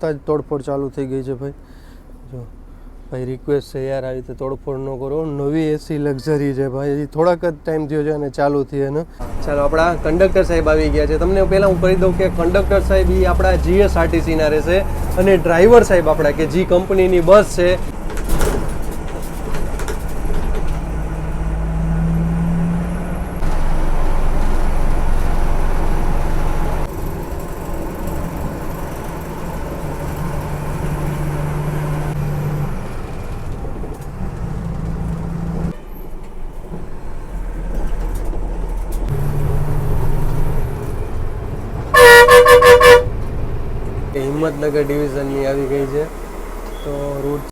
આવતા જ તોડફોડ ચાલુ થઈ ગઈ છે ભાઈ. જો ભાઈ રિક્વેસ્ટ છે યાર, આવી રીતે તોડફોડ ન કરો. નવી એસી લક્ઝરી છે ભાઈ, હજી થોડાક જ ટાઈમ થયો છે અને ચાલુ થઈ એને. ચાલો આપણા કંડક્ટર સાહેબ આવી ગયા છે. તમને પહેલાં હું કહી દઉં કે કંડક્ટર સાહેબ એ આપણા GSRTCના રહેશે અને ડ્રાઈવર સાહેબ આપણા કે જે કંપનીની બસ છે હિંમતનગર ડિવિઝનની આવી ગઈ છે. તો રૂટ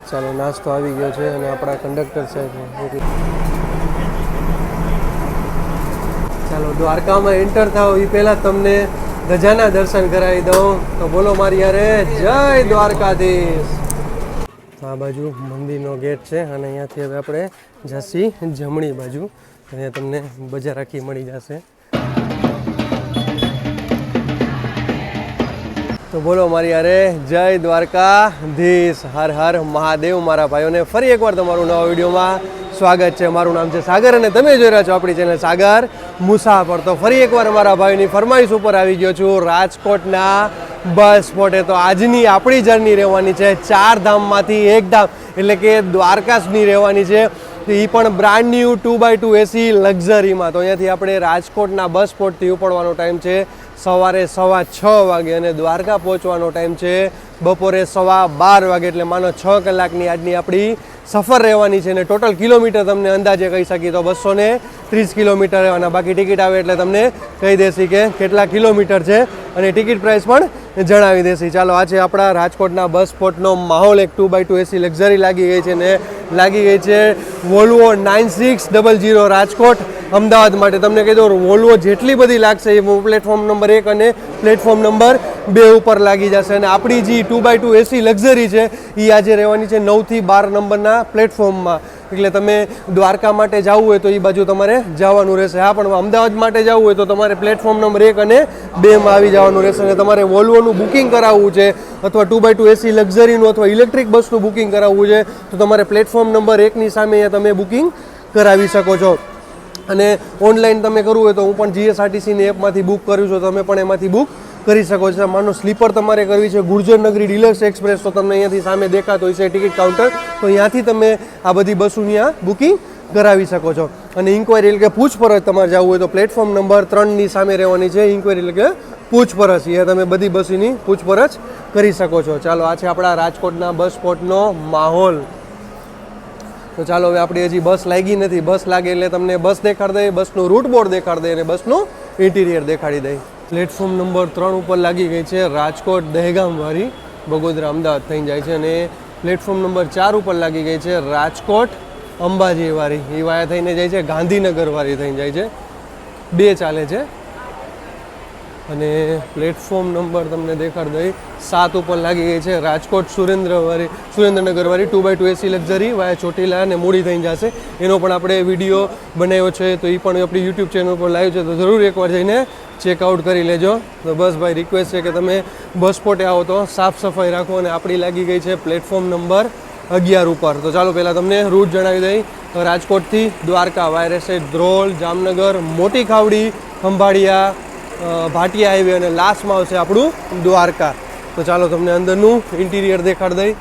ચાલો નાસ્તો આવી ગયો છે અને આપણા કંડક્ટર સાહેબ ચાલો દ્વારકામાં એન્ટર થાવ એ પહેલાં તમને ધજાના દર્શન કરાવી દઉં. તો બોલો મારી યારે જય દ્વારકાધીશ. આ બાજુ મંદિરનો ગેટ છે અને અહીંયાથી હવે આપણે જશી જમણી બાજુ. અહીંયા તમને બજાર આખી મળી જશે. તો બોલો મારી યારે જય દ્વારકાધીશ. હર હર મહાદેવ. મારા ભાઈઓને ફરી એકવાર તમારું નવા વિડીયોમાં સ્વાગત છે. મારું નામ છે સાગર અને તમે જોઈ રહ્યા છો આપણી ચેનલ સાગર મુસાફર. તો ફરી એકવાર મારા ભાઈની ફરમાઈશ ઉપર આવી ગયો છું રાજકોટના બસ સ્પોટે. તો આજની આપણી જર્ની રહેવાની છે 4 ધામમાંથી 1 ધામ એટલે કે દ્વારકાની રહેવાની છે. એ પણ બ્રાન્ડ ન્યૂ 2x2 એસી લક્ઝરીમાં. તો અહીંયાથી આપણે રાજકોટના બસ સ્પોટથી ઉપડવાનો ટાઈમ છે સવારે 6:15 વાગે અને દ્વારકા પહોંચવાનો ટાઈમ છે બપોરે 12:15 વાગે. એટલે માનો 6 કલાકની આજની આપણી સફર રહેવાની છે. અને ટોટલ કિલોમીટર તમને અંદાજે કહી શકીએ તો 230 કિલોમીટર રહેવાના. બાકી ટિકિટ આવે એટલે તમને કહી દેશી કે કેટલા કિલોમીટર છે અને ટિકિટ પ્રાઇસ પણ જણાવી દેશી. ચાલો આ છે આપણા રાજકોટના બસ સ્પોટનો માહોલ. એક 2x2 એસી લક્ઝરી લાગી ગઈ છે ને લાગી ગઈ છે વોલ્વો 9600 રાજકોટ અમદાવાદ માટે. તમને કહી દઉં વોલ્વો જેટલી બધી લાગશે એ પ્લેટફોર્મ નંબર 1 અને પ્લેટફોર્મ નંબર 2 ઉપર લાગી જશે. અને આપણી જે 2x2 એસી લક્ઝરી છે એ આજે રહેવાની છે 9 થી 12 નંબરના પ્લેટફોર્મમાં. એટલે તમે દ્વારકા માટે જવું હોય તો એ બાજુ તમારે જવાનું રહેશે. હા, પણ અમદાવાદ માટે જવું હોય તો તમારે પ્લેટફોર્મ નંબર 1 અને 2માં આવી જવાનું રહેશે. અને તમારે વોલ્વોનું બુકિંગ કરાવવું છે અથવા 2x2 એસી લક્ઝરીનું અથવા ઇલેક્ટ્રિક બસનું બુકિંગ કરાવવું છે તો તમારે પ્લેટફોર્મ નંબર 1ની સામે અહીંયા તમે બુકિંગ કરાવી શકો છો. અને ઓનલાઈન તમે કરવું હોય તો હું પણ GSRTCની એપમાંથી બુક કરું છું. તમે પણ એમાંથી બુક કરી શકો છો. માનો સ્લીપર તમારે કરવી છે ગુર્જરનગરી ડિલક્સ એક્સપ્રેસ તો તમને અહીંયાથી સામે દેખાતો હોય છે ટિકિટ કાઉન્ટર. તો અહીંયાથી તમે આ બધી બસોની આ બુકિંગ કરાવી શકો છો. અને ઇન્ક્વાયરી એટલે કે પૂછપરછ તમારે જવું હોય તો પ્લેટફોર્મ નંબર 3ની સામે રહેવાની છે ઇન્ક્વાયરી એટલે કે પૂછપરછ. એ તમે બધી બસોની પૂછપરછ કરી શકો છો. ચાલો આ છે આપણા રાજકોટના બસ સ્પોટનો માહોલ. તો ચાલો હવે આપણી હજી બસ લાગી નથી. બસ લાગે એટલે તમને બસ દેખાડી દઈએ, બસનું રૂટ બોર્ડ દેખાડી દઈએ અને બસનું ઇન્ટિરિયર દેખાડી દઈએ. પ્લેટફોર્મ નંબર 3 ઉપર લાગી ગઈ છે રાજકોટ દહેગામવાળી બગોદરા અમદાવાદ થઈને જાય છે. અને પ્લેટફોર્મ નંબર 4 ઉપર લાગી ગઈ છે રાજકોટ અંબાજીવાળી. એ વાયા થઈને જાય છે ગાંધીનગરવાળી થઈને જાય છે. 2 ચાલે છે. અને પ્લેટફોર્મ નંબર તમને દેખાડી દઈ 7 ઉપર લાગી ગઈ છે રાજકોટ સુરેન્દ્રનગરવાળી 2x2 એસી લક્ઝરી વાયા ચોટીલા અને મૂડી થઈને જશે. એનો પણ આપણે વિડીયો બનાવ્યો છે તો એ પણ આપણી યુટ્યુબ ચેનલ પર લાઈવ છે તો જરૂર એકવાર જઈને ચેકઆઉટ કરી લેજો. તો બસ ભાઈ રિક્વેસ્ટ છે કે તમે બસ સ્પોટે આવો તો સાફ સફાઈ રાખો. અને આપણી લાગી ગઈ છે પ્લેટફોર્મ નંબર 11 ઉપર. તો ચાલો પહેલાં તમને રૂટ જણાવી દઈ. રાજકોટથી દ્વારકા વાય રહેશે ધ્રોલ, જામનગર, મોટી ખાવડી, ખંભાળિયા, ભાટિયા હાઈવે અને લાસ્ટમાં આવશે આપણું દ્વારકા. તો ચાલો તમને અંદરનું ઇન્ટિરિયર દેખાડી દઈ.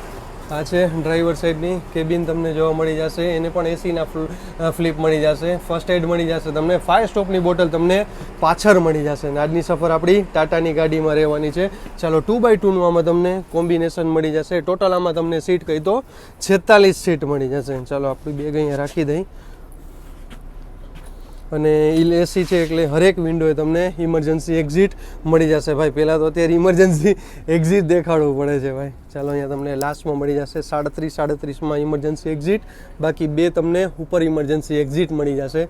આ છે ડ્રાઈવર સાઈડની કેબિન તમને જોવા મળી જશે. એને પણ એસીના ફ્લિપ મળી જશે, ફર્સ્ટ એડ મળી જશે તમને, 5 સ્ટોપની બોટલ તમને પાછળ મળી જશે. અને આજની સફર આપણી ટાટાની ગાડીમાં રહેવાની છે. ચાલો 2x2નું આમાં તમને કોમ્બિનેશન મળી જશે. ટોટલ આમાં તમને સીટ કહી તો 46 સીટ મળી જશે. ચાલો આપણી બેગ અહીંયા રાખી દઈ. અને એસી છે એટલે હરેક વિન્ડોએ તમને ઇમરજન્સી એક્ઝિટ મળી જશે. ભાઈ પહેલાં તો અત્યારે ઇમરજન્સી એક્ઝિટ દેખાડવું પડે છે ભાઈ. ચાલો અહીંયા તમને લાસ્ટમાં મળી જશે 37:37માં ઇમરજન્સી એક્ઝિટ. બાકી 2 તમને ઉપર ઇમરજન્સી એક્ઝિટ મળી જશે.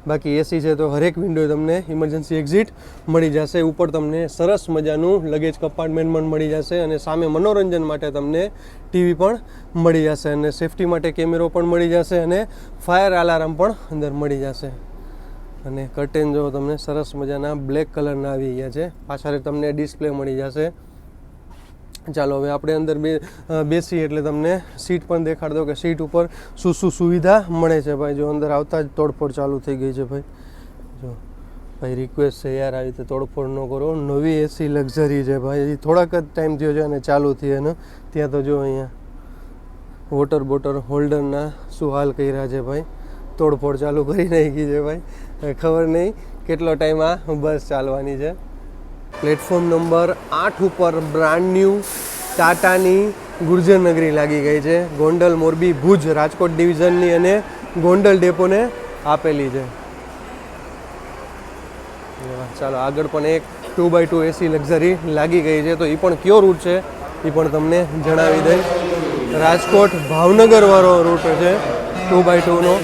બાકી એસી છે તો હરેક વિન્ડોએ તમને ઇમરજન્સી એક્ઝિટ મળી જશે. ઉપર તમને સરસ મજાનું લગેજ કમ્પાર્ટમેન્ટ પણ મળી જશે. અને સામે મનોરંજન માટે તમને ટીવી પણ મળી જશે. અને સેફટી માટે કેમેરો પણ મળી જશે. અને ફાયર અલાર્મ પણ અંદર મળી જશે. અને કર્ટેન જો તમને સરસ મજાના બ્લેક કલરના આવી ગયા છે. પાછળ તમને ડિસ્પ્લે મળી જશે. ચાલો હવે આપણે અંદર બેસી એટલે તમને સીટ પણ દેખાડ દો કે સીટ ઉપર શું શું સુવિધા મળે છે ભાઈ. જો અંદર આવતા જ તોડફોડ ચાલુ થઈ ગઈ છે ભાઈ. જો ભાઈ રિક્વેસ્ટ છે યાર, આવી રીતે તોડફોડ ન કરો. નવી એસી લક્ઝરી છે ભાઈ, થોડાક જ ટાઈમ થયો છે અને ચાલુ થઈ. અને ત્યાં તો જો અહીંયા વોટર બોટલ હોલ્ડરના શું હાલ કર્યા છે ભાઈ. તોડફોડ ચાલુ કરી નાખી છે ભાઈ. ખબર નહીં કેટલો ટાઈમ આ બસ ચાલવાની છે. પ્લેટફોર્મ નંબર 8 ઉપર બ્રાન્ડ ન્યૂ ટાટાની ગુર્જરનગરી લાગી ગઈ છે. ગોંડલ, મોરબી, ભુજ, રાજકોટ ડિવિઝનની અને ગોંડલ ડેપોને આપેલી છે. ચાલો આગળ પણ એક 2x2 એસી લક્ઝરી લાગી ગઈ છે. તો એ પણ કયો રૂટ છે એ પણ તમને જણાવી દઈ. રાજકોટ ભાવનગર વાળો રૂટ છે 2x2નો.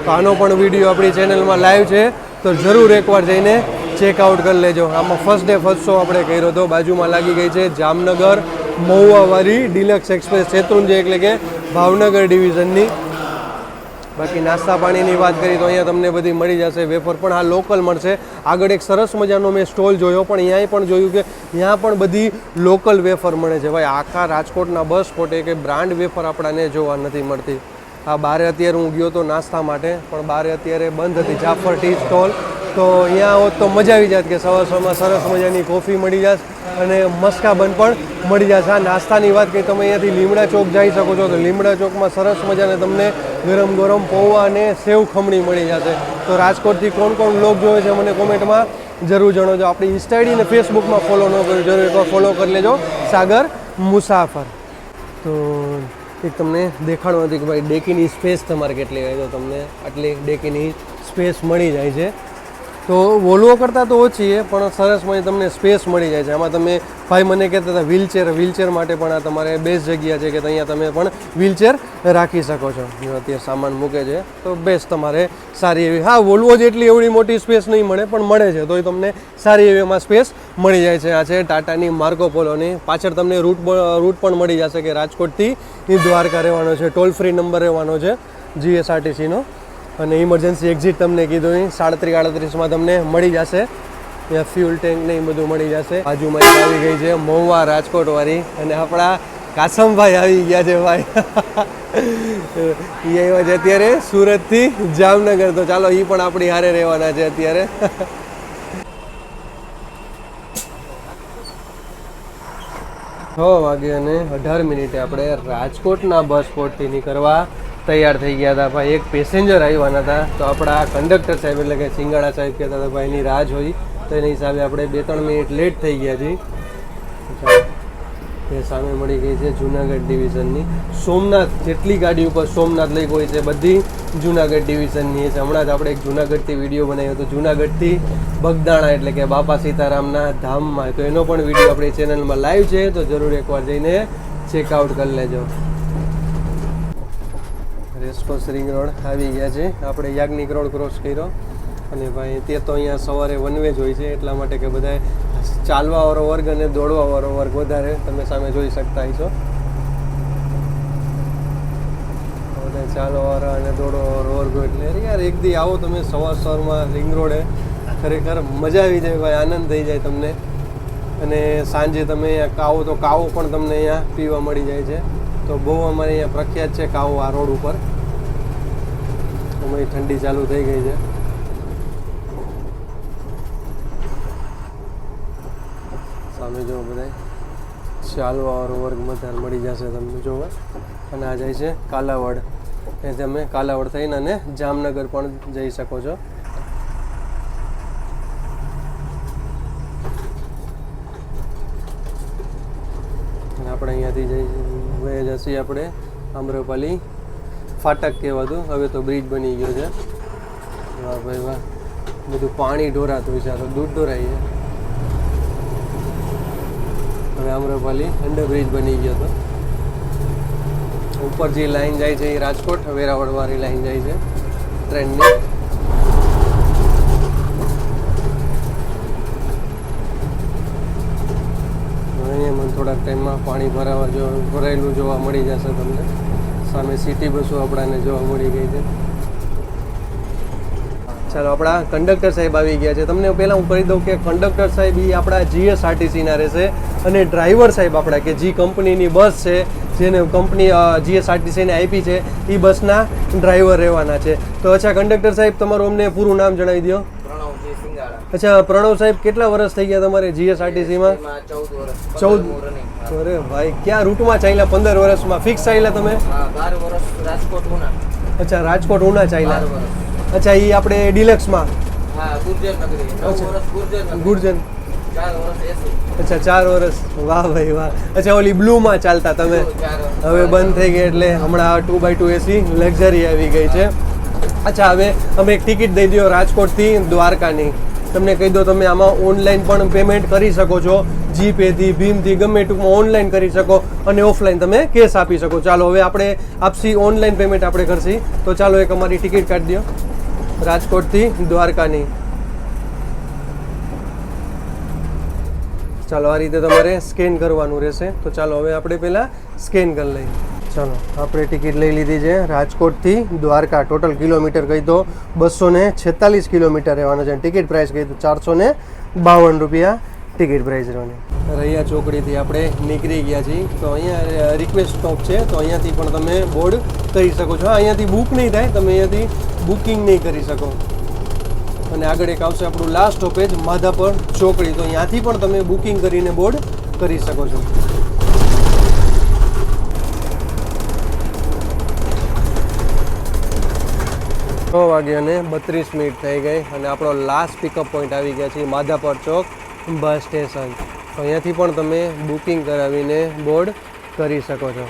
તો આનો પણ વિડીયો આપણી ચેનલમાં લાઈવ છે, તો જરૂર એકવાર જઈને ચેકઆઉટ કરી લેજો. આમાં ફર્સ્ટ ડે ફર્સ્ટ શો આપણે કર્યો હતો. બાજુમાં લાગી ગઈ છે જામનગર મહુવાવાળી ડિલક્સ એક્સપ્રેસ શેત્રુંજય, એટલે કે ભાવનગર ડિવિઝનની. બાકી નાસ્તા પાણીની વાત કરીએ તો અહીંયા તમને બધી મળી જશે. વેફર પણ આ લોકલ મળશે. આગળ એક સરસ મજાનો મેં સ્ટોલ જોયો, પણ અહીંયા પણ જોયું કે ત્યાં પણ બધી લોકલ વેફર મળે છે ભાઈ. આખા રાજકોટના બસ સ્પોટે કે બ્રાન્ડ વેફર આપણને જોવા નથી મળતી. આ બારે અત્યારે હું ગયો હતો નાસ્તા માટે, પણ બારે અત્યારે બંધ હતી જાફર ટી સ્ટોલ. તો અહીંયા હોત તો મજા આવી જાત કે સવારમાં સરસ મજાની કોફી મળી જશે અને મસ્કા બન પણ મળી જશે. આ નાસ્તાની વાત કરી, તમે અહીંયાથી લીમડા ચોક જઈ શકો છો. તો લીમડા ચોકમાં સરસ મજાને તમને ગરમ ગરમ પૌવા અને સેવ ખમણી મળી જશે. તો રાજકોટથી કોણ કોણ લોક જોવે છે મને કોમેન્ટમાં જરૂર જણાવજો. આપણી ઇન્સ્ટા આઈડી અને ફેસબુકમાં ફોલો ન કર્યું, જરૂર એકવાર ફોલો કરી લેજો, સાગર મુસાફર. તો એક તમને દેખાડવું હતી કે ભાઈ ડેકીની સ્પેસ તમારે કેટલી હોય, તો તમને આટલી ડેકીની સ્પેસ મળી જાય છે. તો વોલ્વો કરતાં તો ઓછી છે, પણ સરસ મને તમને સ્પેસ મળી જાય છે. આમાં તમે ભાઈ મને કહેતા હતા વ્હીલચેર માટે પણ આ તમારે બેસ્ટ જગ્યા છે કે અહીંયા તમે પણ વ્હીલચેર રાખી શકો છો. અત્યારે સામાન મૂકે છે તો બેસ્ટ તમારે સારી એવી. હા, વોલ્વો જેટલી એવડી મોટી સ્પેસ નહીં મળે, પણ મળે છે. તો એ તમને સારી એવી એમાં સ્પેસ મળી જાય છે. આ છે ટાટાની માર્કો પોલોની. પાછળ તમને રૂટ પણ મળી જશે કે રાજકોટથી દ્વારકા રહેવાનો છે. ટોલ ફ્રી નંબર રહેવાનો છે GSRTCનો. અને ઇમરજન્સી એક્ઝિટ તમને કીધું 37-38માં તમને મળી જશે. ત્યાં ફ્યુલ ટેન્ક ને એ બધું મળી જશે. બાજુમાં એક આવી ગઈ છે મહુવા રાજકોટ વાળી, અને આપણા કાસમભાઈ આવી ગયા છે ભાઈ. એ આવ્યા છે અત્યારે સુરતથી જામનગર. તો ચાલો એ પણ આપણી હારે રહેવાના છે અત્યારે. 6:18 આપણે રાજકોટના બસ સ્પોટથી નીકળવા તૈયાર થઈ ગયા હતા ભાઈ. એક પેસેન્જર આવવાના હતા, તો આપણા કંડક્ટર સાહેબ એટલે કે સિંગાડા સાહેબ કહેતા હતા ભાઈ એની રાહ જોઈ, તો એની હિસાબે આપણે 2-3 મિનિટ લેટ થઈ ગયા છીએ. એ સામે મળી ગઈ છે જુનાગઢ ડિવિઝનની સોમનાથ. જેટલી ગાડી ઉપર સોમનાથ લઈ ગઈ છે બધી જુનાગઢ ડિવિઝનની છે. હમણાં જ આપણે એક જુનાગઢથી વિડીયો બનાવ્યો હતો, જુનાગઢથી બગદાણા એટલે કે બાપા સીતારામના ધામમાં. તો એનો પણ વિડીયો આપણી ચેનલમાં લાઈવ છે, તો જરૂર એકવાર જઈને ચેકઆઉટ કરી લેજો. રેસકોર્સ રિંગ રોડ આવી ગયા છે. આપણે યાજ્ઞિક રોડ ક્રોસ કર્યો, અને ભાઈ તે તો અહીંયા સવારે વન વે જ હોય છે, એટલા માટે કે બધા ચાલવાવાળો વર્ગ અને દોડવાવાળો વર્ગ વધારે તમે સામે જોઈ શકતા હશો. બધા ચાલવાવાળા અને દોડવાવાળો વર્ગ એટલે યાર એક દી આવો તમે સવારમાં રિંગ રોડે, ખરેખર મજા આવી જાય ભાઈ, આનંદ થઈ જાય તમને. અને સાંજે તમે અહીંયા આવો તો કાવો પણ તમને અહીંયા પીવા મળી જાય છે. તો બહુ અમારે અહીંયા પ્રખ્યાત છે કાવો આ રોડ ઉપર. અમારી ઠંડી ચાલુ થઈ ગઈ છે. સામે જો બધા ચાલવાવાળો વર્ગ વધારે મળી જશે તમને જોવા. અને આ જાય છે કાલાવડ, એ તમે કાલાવડ થઈને અને જામનગર પણ જઈ શકો છો. આપણે અહીંયાથી જઈએ આપણે આમ્રપાલી ફાટક કહેવાતું, હવે તો બ્રિજ બની ગયો છે. વાહ ભાઈ વાહ, બધું પાણી ઢોરાતું હોય છે, આ તો દૂધ ઢોરાય છે. હવે આમ્રપાલી અંડરબ્રિજ બની ગયો હતો. ઉપર જે લાઈન જાય છે એ રાજકોટ વેરાવળવાળી લાઈન જાય છે ટ્રેનની. થોડાક ટાઈમમાં પાણી ભરાયેલું જોવા મળી જશે તમને. સામે સિટી બસો આપણાને જોવા મળી ગઈ છે. ચાલો આપણા કંડક્ટર સાહેબ આવી ગયા છે. તમને પહેલાં હું કહી દઉં કે કંડક્ટર સાહેબ એ આપણા GSRTCના રહેશે અને ડ્રાઈવર સાહેબ આપણા કે જે કંપનીની બસ છે જેને કંપની GSRTCને આપી છે એ બસના ડ્રાઈવર રહેવાના છે. તો અચ્છા કંડક્ટર સાહેબ તમારું અમને પૂરું નામ જણાવી દો. અચ્છા પ્રણવ સાહેબ કેટલા વર્ષ થઈ ગયા તમારે GSRTCમાં? 14. અરે ભાઈ ક્યાં રૂટમાં ચાલ્યા? 15 વર્ષમાં ફિક્સ ચાલ્યા તમે? 12 વર્ષ રાજકોટ ઉના. અચ્છા રાજકોટ ઉના ચાલ્યા. અચ્છા એ આપણે ડિલક્સમાં? હા ગુર્જર નગરી. 9 વર્ષ ગુર્જર. 4 વર્ષ એસી. અચ્છા 4 વર્ષ. વાહ ભાઈ વાહ. અચ્છા ઓલી બ્લુમાં ચાલતા તમે? હવે બંધ થઈ ગઈ એટલે હમણાં 2x2 એસી લક્ઝરી આવી ગઈ છે. અચ્છા હવે અમે એક ટિકિટ દઈ દો રાજકોટથી દ્વારકાની. તમને કહી દો તમે આમાં ઓનલાઈન પણ પેમેન્ટ કરી શકો છો, જીપેથી ભીમથી ગમે ટૂંકમાં ઓનલાઈન કરી શકો અને ઓફલાઈન તમે કેશ આપી શકો. ચાલો હવે આપણે આપસી ઓનલાઈન પેમેન્ટ આપણે કરશી. તો ચાલો એક અમારી ટિકિટ કાઢી દો રાજકોટથી દ્વારકાની. ચાલો આ રીતે તમારે સ્કેન કરવાનું રહેશે. તો ચાલો હવે આપણે પહેલાં સ્કેન કરી લઈએ. ચાલો આપણે ટિકિટ લઈ લીધી છે રાજકોટથી દ્વારકા. ટોટલ કિલોમીટર કહી દો 246 કિલોમીટર રહેવાના છે. ટિકિટ પ્રાઇસ કહી દો 452 રૂપિયા ટિકિટ પ્રાઇસ રહેવાની. રૈયા ચોકડીથી આપણે નીકળી ગયા છીએ. તો અહીંયા રિક્વેસ્ટ સ્ટોપ છે, તો અહીંયાથી પણ તમે બોર્ડ કરી શકો છો. અહીંયાથી બુક નહીં થાય, તમે અહીંયાથી બુકિંગ નહીં કરી શકો. અને આગળ એક આવશે આપણું લાસ્ટ સ્ટોપેજ માધાપર ચોકડી. તો અહીંયાથી પણ તમે બુકિંગ કરીને બોર્ડ કરી શકો છો. 6 વાગ્યા અને 32 મિનિટ થઈ ગઈ અને આપણો લાસ્ટ પિકઅપ પોઈન્ટ આવી ગયા છે માધાપર ચોક બસ સ્ટેશન. તો અહીંયાથી પણ તમે બુકિંગ કરાવીને બોર્ડ કરી શકો છો.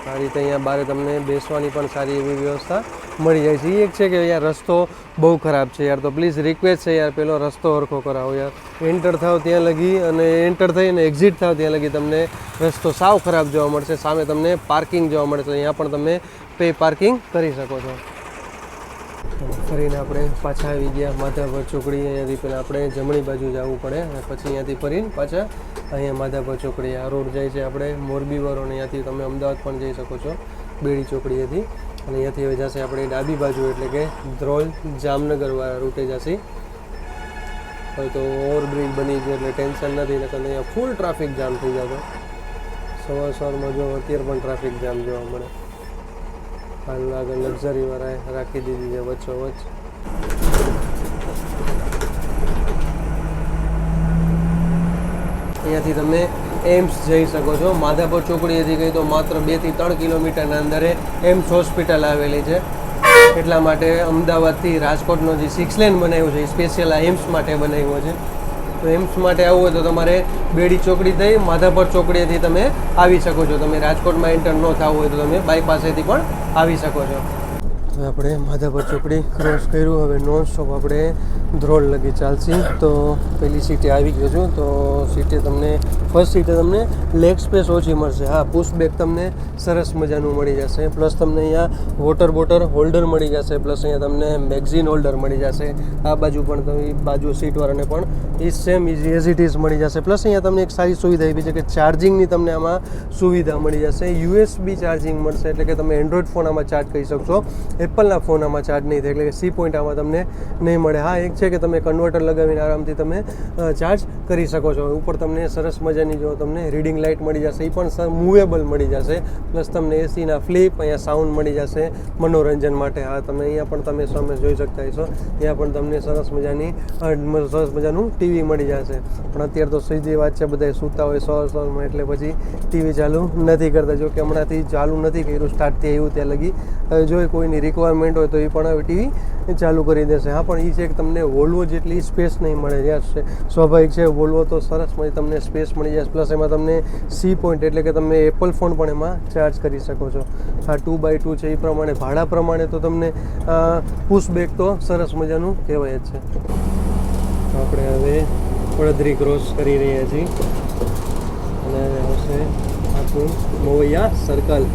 આ રીતે અહીંયા બહાર તમને બેસવાની પણ સારી એવી વ્યવસ્થા મળી જાય છે. એ એક છે કે અહીંયા રસ્તો બહુ ખરાબ છે યાર, તો પ્લીઝ રિક્વેસ્ટ છે યાર પેલો રસ્તો સરખો કરાવો યાર. એન્ટર થાવ ત્યાં લગી અને એન્ટર થઈને એક્ઝિટ થાવ ત્યાં લગી તમને રસ્તો સાવ ખરાબ જોવા મળશે. સામે તમને પાર્કિંગ જોવા મળશે, અહીંયા પણ તમે પે પાર્કિંગ કરી શકો છો. ફરીને આપણે પાછા આવી ગયા માધાપર ચોકડી. અહીંયાથી પહેલાં આપણે જમણી બાજુ જવું પડે અને પછી અહીંયાથી ફરીને પાછા અહીંયા માધાપર ચોકડી. આ રોડ જાય છે આપણે મોરબી વાળો, અને અહીંયાથી તમે અમદાવાદ પણ જઈ શકો છો બેડી ચોકડીએથી. અને અહીંયાથી હવે જશે આપણે ડાબી બાજુ એટલે કે ધ્રોલ જામનગરવાળા રૂટે જશે. હવે તો ઓવરબ્રિજ બની ગયો એટલે ટેન્શન નથી, નકર અહીંયા ફૂલ ટ્રાફિક જામ થઈ જતો. સવારમાં જો અત્યારે પણ ટ્રાફિક જામ જોવા મળે. હાલ આગળ લક્ઝરીવાળાએ રાખી દીધી છે વચ્ચોવચ્ચ. અહીંયાથી તમે એમ્સ જઈ શકો છો. માધાપર ચોકડીએથી કહી તો માત્ર 2 થી 3 કિલોમીટરના અંદરે એમ્સ હોસ્પિટલ આવેલી છે. એટલા માટે અમદાવાદથી રાજકોટનો જે 6 લેન બનાવ્યો છે એ સ્પેશિયલ આ એમ્સ માટે બનાવ્યો છે. તો એમ્સ માટે આવવું હોય તો તમારે બેડી ચોકડી થઈ માધાપર ચોકડીએથી તમે આવી શકો છો. તમે રાજકોટમાં એન્ટર ન થવું હોય તો તમે બાયપાસેથી પણ આવી શકો છો. હવે આપણે માધાપર ચોકડી ક્રોસ કર્યું. હવે નોન સ્ટોપ આપણે ધ્રોલ લગી ચાલશી. તો પહેલી સીટે આવી ગયો છું. તો સીટે તમને ફર્સ્ટ સીટે તમને લેગ સ્પેસ ઓછી મળશે. હા પુશ બેક તમને સરસ મજાનું મળી જશે. પ્લસ તમને અહીંયા વોટર બોટલ હોલ્ડર મળી જશે. પ્લસ અહીંયા તમને મેગઝીન હોલ્ડર મળી જશે. આ બાજુ પણ તમે બાજુ સીટવાળાને પણ એ same easy as it is મળી જશે. પ્લસ અહીંયા તમને એક સારી સુવિધા એવી છે કે ચાર્જિંગની તમને આમાં સુવિધા મળી જશે. USB ચાર્જિંગ મળશે એટલે કે તમે એન્ડ્રોઈડ ફોન આમાં ચાર્જ કરી શકશો. એપલના ફોન આમાં ચાર્જ નહીં થાય એટલે કે C પોઈન્ટ આમાં તમને નહીં મળે. હા એક છે કે તમે કન્વર્ટર લગાવીને આરામથી તમે ચાર્જ કરી શકો છો. ઉપર તમને સરસ મજાની જો તમને રીડિંગ લાઇટ મળી જશે, એ પણ મૂવેબલ મળી જશે. પ્લસ તમને એસીના ફ્લિપ, અહીંયા સાઉન્ડ મળી જશે મનોરંજન માટે. હા તમે અહીંયા પણ તમે સામે જોઈ શકતા હશો, ત્યાં પણ તમને સરસ મજાનું ટીવી મળી જશે. પણ અત્યારે તો સીધી વાત છે બધા સૂતા હોય સવારમાં એટલે પછી ટીવી ચાલુ નથી કરતા. જો કે હમણાંથી ચાલુ નથી કર્યું, સ્ટાર્ટ થઈ આવ્યું ત્યાં લગી. હવે જો કોઈની રિક્વાયરમેન્ટ હોય તો એ પણ હવે ટીવી ચાલુ કરી દેશે. હા પણ એ છે કે તમને વોલ્વો જેટલી સ્પેસ નહીં મળે. યાર સ્વાભાવિક છે, વોલ્વો તો સરસ તમને સ્પેસ મળી જાય. પ્લસ એમાં તમને C પોઈન્ટ એટલે કે તમે એપલ ફોન પણ એમાં ચાર્જ કરી શકો છો. હા 2x2 છે એ પ્રમાણે ભાડા પ્રમાણે તો તમને પુશ બેક તો સરસ મજાનું કહેવાય જ છે. આપણે હવે વડોદરી ક્રોસ કરી રહ્યા છીએ અને આવશે આપણું મોવૈયા સર્કલ.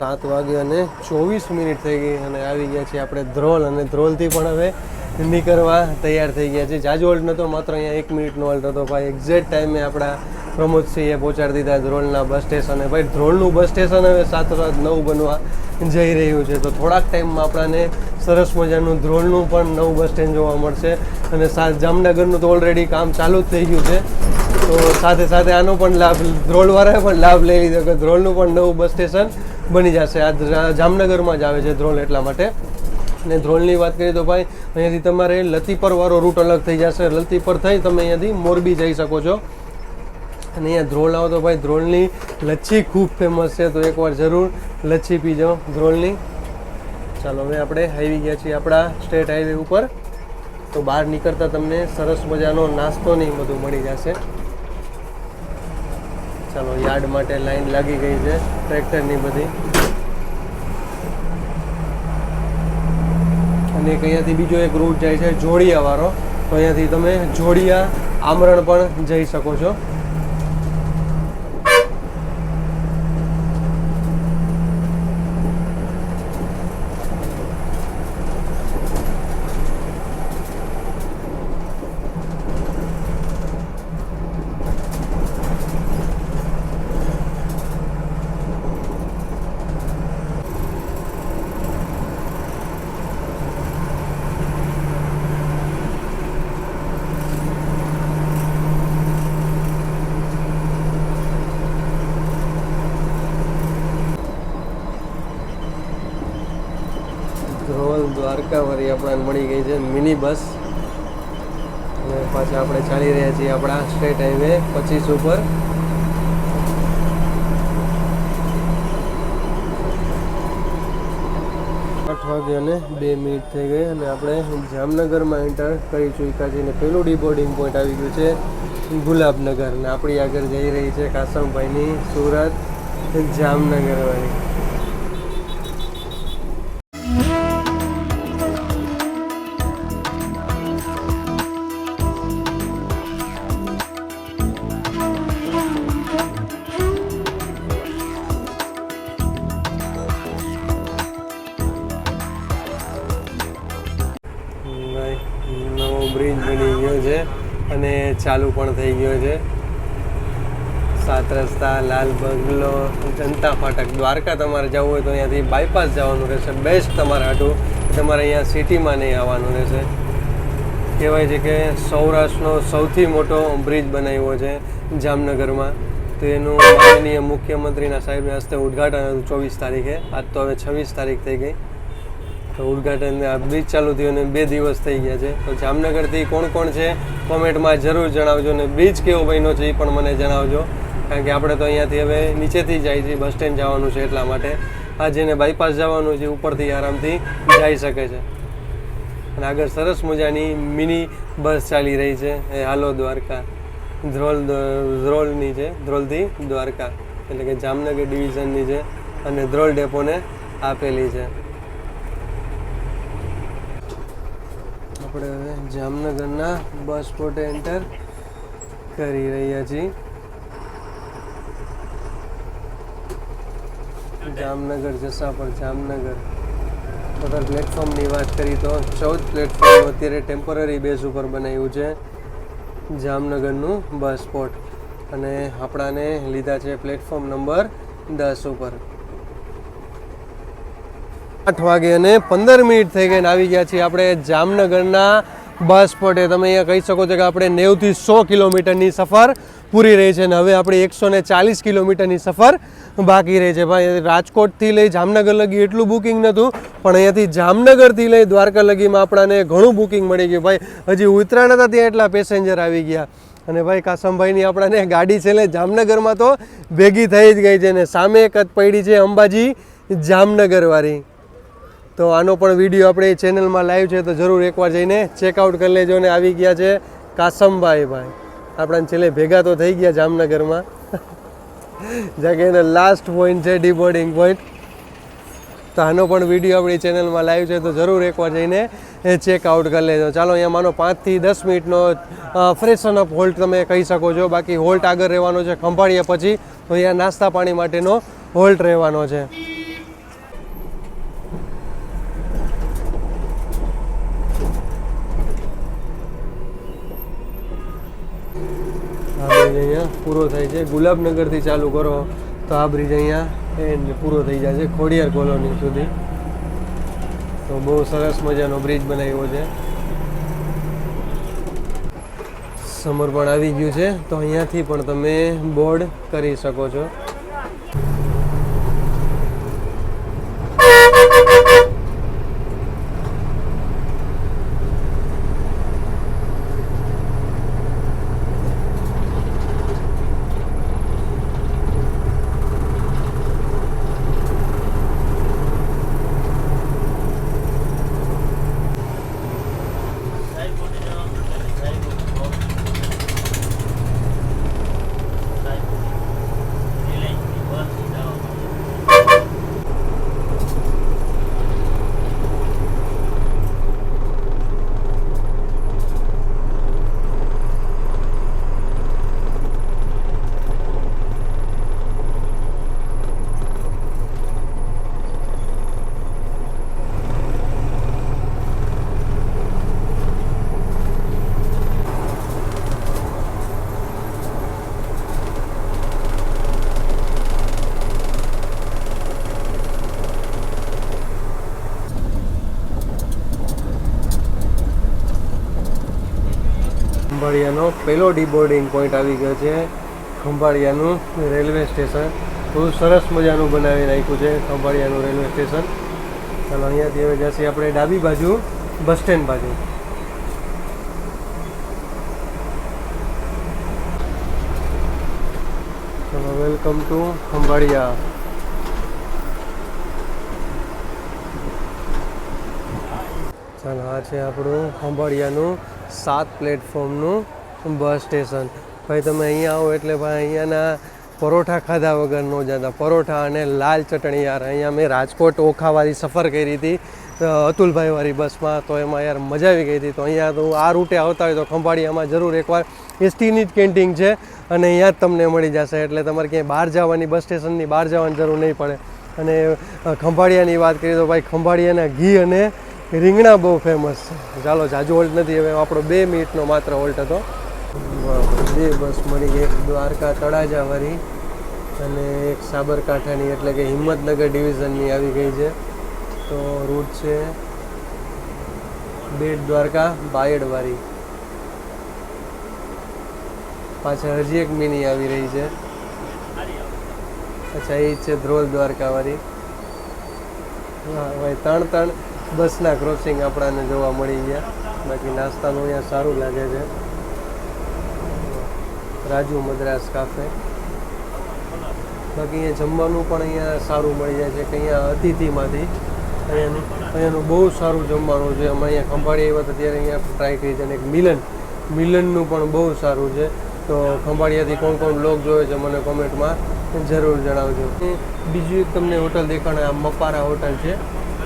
7:24 થઈ ગઈ અને આવી ગયા છીએ આપણે ધ્રોલ, અને ધ્રોલથી પણ હવે નીકળવા તૈયાર થઈ ગયા છે. જાજો હોલ્ટ નહોતો, માત્ર અહીંયા 1 મિનિટનો હોલ્ટ હતો ભાઈ. એક્ઝેક્ટ ટાઈમે આપણા પ્રમોદસિંહે પહોંચાડી દીધા ધ્રોલના બસ સ્ટેશને. ભાઈ ધ્રોલનું બસ સ્ટેશન હવે 7:09 બનવા જઈ રહ્યું છે, તો થોડાક ટાઈમમાં આપણને સરસ મજાનું ધ્રોલનું પણ નવું બસ સ્ટેન્ડ જોવા મળશે. અને જામનગરનું તો ઓલરેડી કામ ચાલુ જ થઈ ગયું છે, તો સાથે સાથે આનો પણ લાભ ધ્રોલવાળાએ પણ લાભ લઈ લીધો કે ધ્રોલનું પણ નવું બસ સ્ટેશન બની જશે. આ જામનગરમાં જ આવે છે ધ્રોલ, એટલા માટે. અને ધ્રોલની વાત કરીએ તો ભાઈ અહીંયાથી તમારે લતીપરવાળો રૂટ અલગ થઈ જશે. લતીપર થઈ તમે અહીંયાથી મોરબી જઈ શકો છો. અને અહીંયા ધ્રોલ આવો તો ભાઈ ધ્રોલની લચ્છી ખૂબ ફેમસ છે, તો એકવાર જરૂર લચ્છી પીજો ધ્રોલની. ચાલો હવે આપણે આવી ગયા છીએ આપણા સ્ટેટ હાઈવે ઉપર, તો બહાર નીકળતા તમને સરસ મજાનો નાસ્તો નહીં બધું મળી જશે. ચાલો યાર્ડ માટે લાઈન લાગી ગઈ છે ટ્રેક્ટરની બધી. અને અહીંયાથી બીજો એક રૂટ જાય છે જોડિયાવાળો, તો અહીંયાથી તમે જોડિયા આમરણ પણ જઈ શકો છો. ધ્રોલ દ્વારકાવાળી આપણને મળી ગઈ છે મિની બસ. અને પાછા આપણે ચાલી રહ્યા છીએ આપણા સ્ટેટ હાઈવે 25 ઉપર. આઠ વાગે અને 2 મિનિટ થઈ ગઈ અને આપણે જામનગરમાં એન્ટર કરી ચૂક્યા છીએ. અને પેલું ડીબોર્ડિંગ પોઈન્ટ આવી ગયું છે ગુલાબનગર, અને આપણી આગળ જઈ રહી છે કાસમભાઈની સુરત જામનગરવાળી. નવો બ્રિજ બની ગયો છે અને ચાલુ પણ થઈ ગયો છે. 7 રસ્તા, લાલ બંગલો, જનતા ફાટક. દ્વારકા તમારે જવું હોય તો અહીંયાથી બાયપાસ જવાનું રહેશે. બેસ્ટ તમારે હાટું, તમારે અહીંયા સિટીમાં નહીં આવવાનું રહેશે. કહેવાય છે કે સૌરાષ્ટ્રનો સૌથી મોટો બ્રિજ બનાવ્યો છે જામનગરમાં, તો એનું માનનીય મુખ્યમંત્રીના સાહેબના હસ્તે ઉદ્ઘાટન હતું 24 તારીખે. આજ તો હવે 26 તારીખ થઈ ગઈ, તો ઉદ્ઘાટન આ બ્રિજ ચાલુ થયું અને 2 દિવસ થઈ ગયા છે. તો જામનગરથી કોણ કોણ છે કોમેન્ટમાં જરૂર જણાવજો, અને બ્રિજ કેવો બન્યો છે એ પણ મને જણાવજો. કારણ કે આપણે તો અહીંયાથી હવે નીચેથી જાય છે, બસ સ્ટેન્ડ જવાનું છે, એટલા માટે આ જેને બાયપાસ જવાનું છે ઉપરથી આરામથી જઈ શકે છે. અને આગળ સરસ મજાની મિની બસ ચાલી રહી છે એ હાલો દ્વારકા. ધ્રોલની છે, ધ્રોલથી દ્વારકા, એટલે કે જામનગર ડિવિઝનની છે અને ધ્રોલ ડેપોને આપેલી છે. આપણે હવે જામનગરના બસ સ્પોટે એન્ટર કરી રહ્યા છીએ. જામનગર જસાપર જામનગર. ટોટલ પ્લેટફોર્મની વાત કરી તો 14 પ્લેટફોર્મ અત્યારે ટેમ્પરરી બેઝ ઉપર બનાવ્યું છે જામનગરનું બસ સ્પોટ, અને આપણાને લીધા છે પ્લેટફોર્મ નંબર 10 ઉપર. 8 વાગે અને 15 મિનિટ થઈ ગઈ અને આવી ગયા છીએ આપણે જામનગરના બસ સ્પોટે. તમે અહીંયા કહી શકો છો કે આપણે 90 થી 100 કિલોમીટરની સફર પૂરી રહી છે, અને હવે આપણે 140 કિલોમીટરની સફર બાકી રહી છે. ભાઈ રાજકોટથી લઈ જામનગર લગી એટલું બુકિંગ નહોતું, પણ અહીંયાથી જામનગરથી લઈ દ્વારકા લગીમાં આપણને ઘણું બુકિંગ મળી ગયું. ભાઈ હજી ઉતરાણ હતા ત્યાં એટલા પેસેન્જર આવી ગયા. અને ભાઈ કાસમભાઈની આપણને ગાડી છે એટલે જામનગરમાં તો ભેગી થઈ જ ગઈ છે, ને સામે એક જ પડી છે અંબાજી જામનગરવાળી. તો આનો પણ વિડીયો આપણે ચેનલમાં લાઈવ છે, તો જરૂર એકવાર જઈને ચેકઆઉટ કરી લેજો. ને આવી ગયા છે કાસમભાઈ. ભાઈ આપણાને છેલ્લે ભેગા તો થઈ ગયા જામનગરમાં, જ્યાં કે એનો લાસ્ટ પોઈન્ટ છે ડીબોર્ડિંગ પોઈન્ટ. તો આનો પણ વિડીયો આપણી ચેનલમાં લાઈવ છે, તો જરૂર એકવાર જઈને ચેકઆઉટ કરી લેજો. ચાલો અહીંયા માનો 5 થી 10 મિનિટનો ફ્રેશન અપ હોલ્ટ તમે કહી શકો છો. બાકી હોલ્ટ આગળ રહેવાનો છે ખંભાળિયા પછી, તો અહીંયા નાસ્તા પાણી માટેનો હોલ્ટ રહેવાનો છે. બ્રિજ અહીંયા પૂરો થાય છે. ગુલાબનગરથી ચાલુ કરો તો આ બ્રિજ અહીંયા એ પૂરો થઈ જાય છે ખોડિયાર કોલોની સુધી. તો બહુ સરસ મજાનો બ્રિજ બનાવ્યો છે. સમર પણ આવી ગયું છે તો અહીંયાથી પણ તમે બોર્ડ કરી શકો છો. ખંભાળિયાનો પહેલો ડીબોર્ડિંગ પોઈન્ટ આવી ગયો છે. ખંભાળિયાનું રેલવે સ્ટેશન બહુ સરસ મજાનું બનાવી નાખ્યું છે ખંભાળિયાનું રેલવે સ્ટેશન. ચાલો અહીંયાથી હવે જશે આપણે ડાબી બાજુ બસ સ્ટેન્ડ બાજુ. ચલો વેલકમ ટુ ખંભાળિયા. ચાલો આ છે આપણું ખંભાળિયાનું 7 પ્લેટફોર્મનું બસ સ્ટેશન. ભાઈ તમે અહીંયા આવો એટલે ભાઈ અહીંયાના પરોઠા ખાધા વગર ન જતા. પરોઠા અને લાલ ચટણી યાર. અહીંયા મેં રાજકોટ ઓખાવાળી સફર કરી હતી અતુલભાઈવાળી બસમાં, તો એમાં યાર મજા આવી ગઈ હતી. તો અહીંયા તો આ રૂટે આવતા હોય તો ખંભાળિયામાં જરૂર એકવાર એસટીની જ કેન્ટીન છે અને અહીંયા જ તમને મળી જશે. એટલે તમારે ક્યાંય બહાર જવાની, બસ સ્ટેશનની બહાર જવાની જરૂર નહીં પડે. અને ખંભાળિયાની વાત કરીએ તો ભાઈ ખંભાળિયાના ઘી અને રીંગણા બહુ ફેમસ છે. ચાલો જાજુ હોલ્ટ નથી, હવે આપણો 2 મિનિટનો માત્ર હોલ્ટ હતો. બે બસ મળી ગઈ, એક દ્વારકા તળાજાવાળી અને એક સાબરકાંઠાની એટલે કે હિંમતનગર ડિવિઝનની આવી ગઈ છે. તો રૂટ છે બેટ દ્વારકા બાયડવાળી. પાછળ હજી એક મિની આવી રહી છે. અચ્છા એ છે ધ્રોલ દ્વારકાવાળી. હા ભાઈ 3 બસના ક્રોસિંગ આપણાને જોવા મળી ગયા. બાકી નાસ્તાનું અહીંયા સારું લાગે છે. રાજુ મદ્રાસ કાફે. બાકી અહીંયા જમવાનું પણ અહીંયા સારું મળી જાય છે કે અહીંયા અતિથિમાંથી અહીંયાનું બહુ સારું જમવાનું છે. અમે અહીંયા ખંભાળી આવ્યા હતા ત્યારે અહીંયા ટ્રાય કરી છે. અને એક મિલનનું પણ બહુ સારું છે. તો ખંભાળિયાથી કોણ કોણ બ્લોગ જોવે છે મને કોમેન્ટમાં જરૂર જણાવજો. બીજું એક તમને હોટલ દેખાડે, આ મપારા હોટલ છે.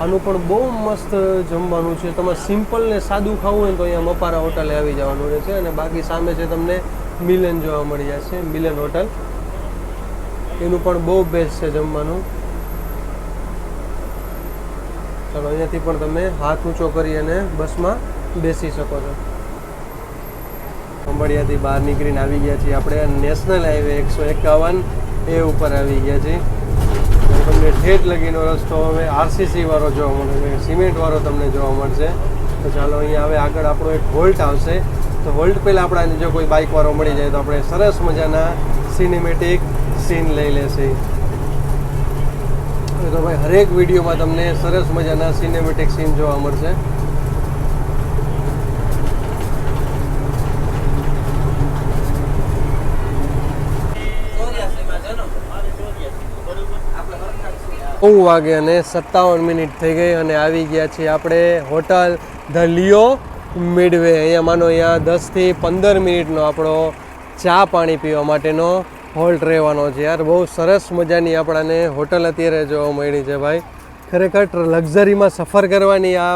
આનું પણ બહુ મસ્ત જમવાનું છે. તમારે સિમ્પલ ને સાદું ખાવું હોય ને તો અહીંયા મપારા હોટલે આવી જવાનું રહે છે. અને બાકી સામે છે તમને મિલન જોવા મળી જશે, મિલન હોટલ. એનું પણ બહુ બેસ્ટ છે જમવાનું. ચાલો અહીંયાથી પણ તમે હાથ ઊંચો કરી અને બસમાં બેસી શકો છો. ખંભાળિયાથી બહાર નીકળીને આવી ગયા છીએ આપણે નેશનલ હાઈવે 151 એ ઉપર આવી ગયા છીએ. તમને ઠેઠ લગીનો રસ્તો હવે આરસીસી વાળો જોવા મળે છે, સિમેન્ટ વાળો તમને જોવા મળશે. તો ચાલો અહીંયા હવે આગળ આપણો એક વોલ્ટ આવશે. તો વોલ્ટ પહેલાં આપણાને જો કોઈ બાઇક વાળો મળી જાય તો આપણે સરસ મજાના સિનેમેટિક સીન લઈ લેશે. તો ભાઈ હરેક વિડીયોમાં તમને સરસ મજાના સિનેમેટિક સીન જોવા મળશે. નવ વાગે અને 57 મિનિટ થઈ ગઈ અને આવી ગયા છીએ આપણે હોટલ ધ લિયો મિડવે. અહીંયા માનો અહીંયા 10 થી 15 મિનિટનો આપણો ચા પાણી પીવા માટેનો હોલ્ટ રહેવાનો છે. યાર બહુ સરસ મજાની આપણાને હોટલ અત્યારે જોવા મળી છે ભાઈ. ખરેખર લક્ઝરીમાં સફર કરવાની આ